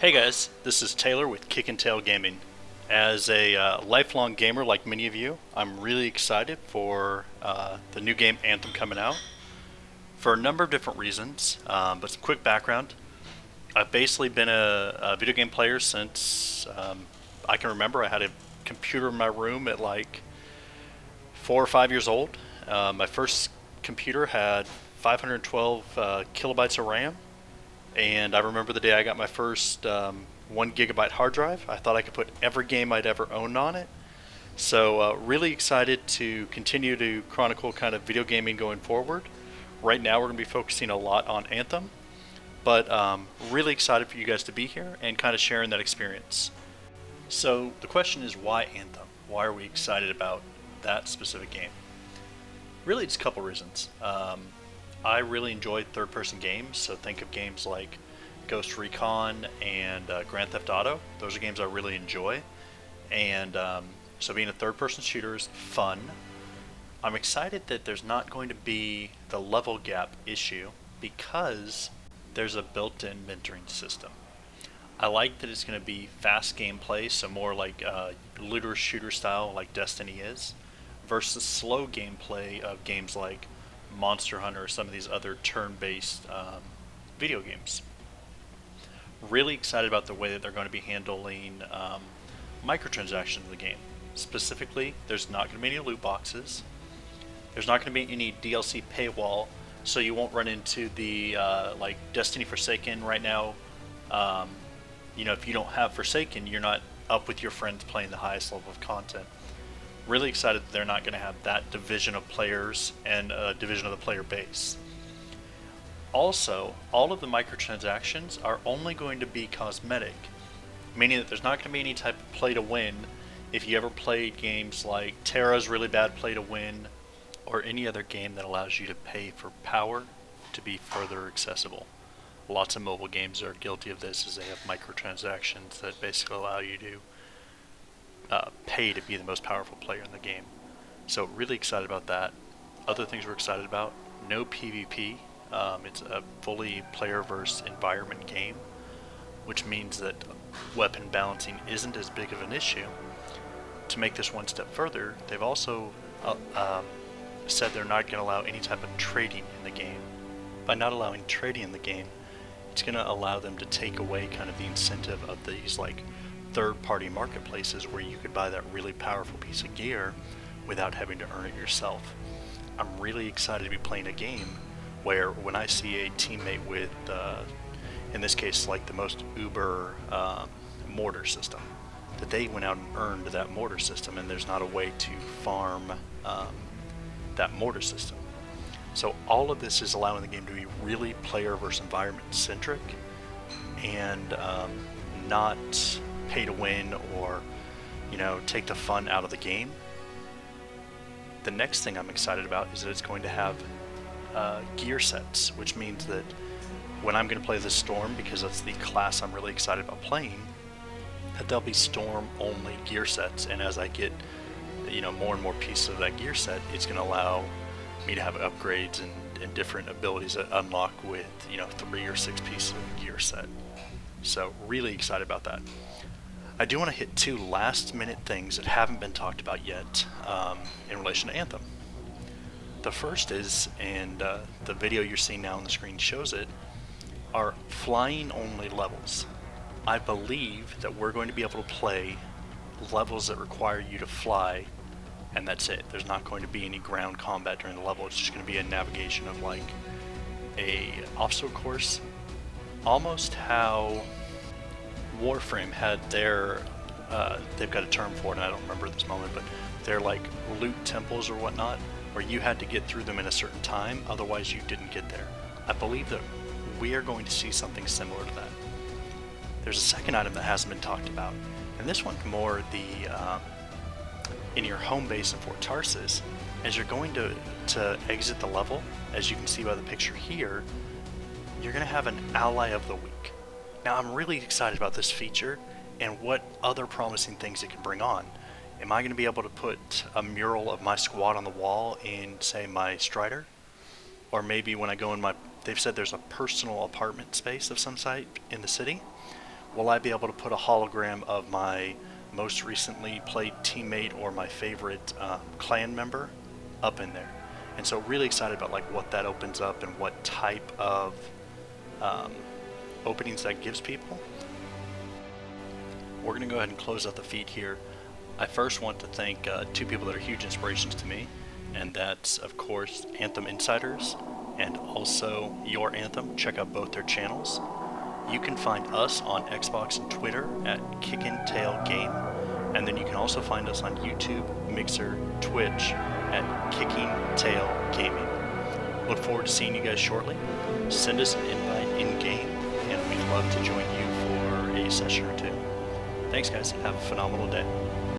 Hey guys, this is Taylor with KickenTailGaming. As a lifelong gamer like many of you, I'm really excited for the new game Anthem coming out for a number of different reasons. But some quick background. I've basically been a video game player since I can remember. I had a computer in my room at like 4 or 5 years old. My first computer had 512 kilobytes of RAM, and I remember the day I got my first 1 gigabyte hard drive. I thought I could put every game I'd ever owned on it. So really excited to continue to chronicle kind of video gaming going forward. Right now we're going to be focusing a lot on Anthem, but really excited for you guys to be here and kind of sharing that experience. So the question is, why Anthem? Why are we excited about that specific game? Really, it's a couple reasons. I really enjoy third-person games, so think of games like Ghost Recon and Grand Theft Auto. Those are games I really enjoy, and so being a third-person shooter is fun. I'm excited that there's not going to be the level gap issue because there's a built-in mentoring system. I like that it's going to be fast gameplay, so more like looter shooter style like Destiny is, versus slow gameplay of games like Monster Hunter or some of these other turn-based video games. Really excited about the way that they're going to be handling microtransactions in the game. Specifically, there's not going to be any loot boxes. There's not going to be any DLC paywall, so you won't run into the like Destiny Forsaken right now. If you don't have Forsaken, you're not up with your friends playing the highest level of content. Really excited that they're not going to have that division of players and a division of the player base. Also, all of the microtransactions are only going to be cosmetic, meaning that there's not going to be any type of play to win. If you ever played games like Terra's really bad play to win, or any other game that allows you to pay for power to be further accessible. Lots of mobile games are guilty of this, as they have microtransactions that basically allow you to pay to be the most powerful player in the game. So really excited about that. Other things we're excited about: no PvP. It's a fully player versus environment game, which means that weapon balancing isn't as big of an issue. To make this one step further, they've also said they're not going to allow any type of trading in the game. By not allowing trading in the game, it's going to allow them to take away kind of the incentive of these like third-party marketplaces where you could buy that really powerful piece of gear without having to earn it yourself. I'm really excited to be playing a game where when I see a teammate with, in this case, like the most uber mortar system, that they went out and earned that mortar system, and there's not a way to farm that mortar system. So all of this is allowing the game to be really player versus environment centric, and not pay to win or take the fun out of the game. The next thing I'm excited about is that it's going to have gear sets, which means that when I'm going to play the Storm, because that's the class I'm really excited about playing, that there'll be Storm only gear sets, and as I get more and more pieces of that gear set, it's going to allow me to have upgrades and different abilities that unlock with 3 or 6 pieces of gear set. So really excited about that. I do want to hit 2 last minute things that haven't been talked about yet in relation to Anthem. The first is, and the video you're seeing now on the screen shows it, are flying only levels. I believe that we're going to be able to play levels that require you to fly, and that's it. There's not going to be any ground combat during the level. It's just going to be a navigation of like a obstacle course, almost how Warframe had their, they've got a term for it and I don't remember at this moment, but they're like loot temples or whatnot, where you had to get through them in a certain time, otherwise you didn't get there. I believe that we are going to see something similar to that. There's a second item that hasn't been talked about, and this one's more the in your home base in Fort Tarsis. As you're going to exit the level, as you can see by the picture here, you're going to have an Ally of the Week. Now I'm really excited about this feature and what other promising things it can bring on. Am I going to be able to put a mural of my squad on the wall in, say, my Strider? Or maybe when I go in my, they've said there's a personal apartment space of some site in the city, will I be able to put a hologram of my most recently played teammate or my favorite clan member up in there. And so really excited about like what that opens up and what type of openings that gives people. We're going to go ahead and close out the feed here. I first want to thank two people that are huge inspirations to me, and that's of course Anthem Insiders and also Your Anthem. Check out both their channels. You can find us on Xbox and Twitter at KickenTailGame, and then you can also find us on YouTube, Mixer, Twitch at KickenTailGaming. Look forward to seeing you guys shortly. Send us an invite in-game, and we'd love to join you for a session or two. Thanks guys, have a phenomenal day.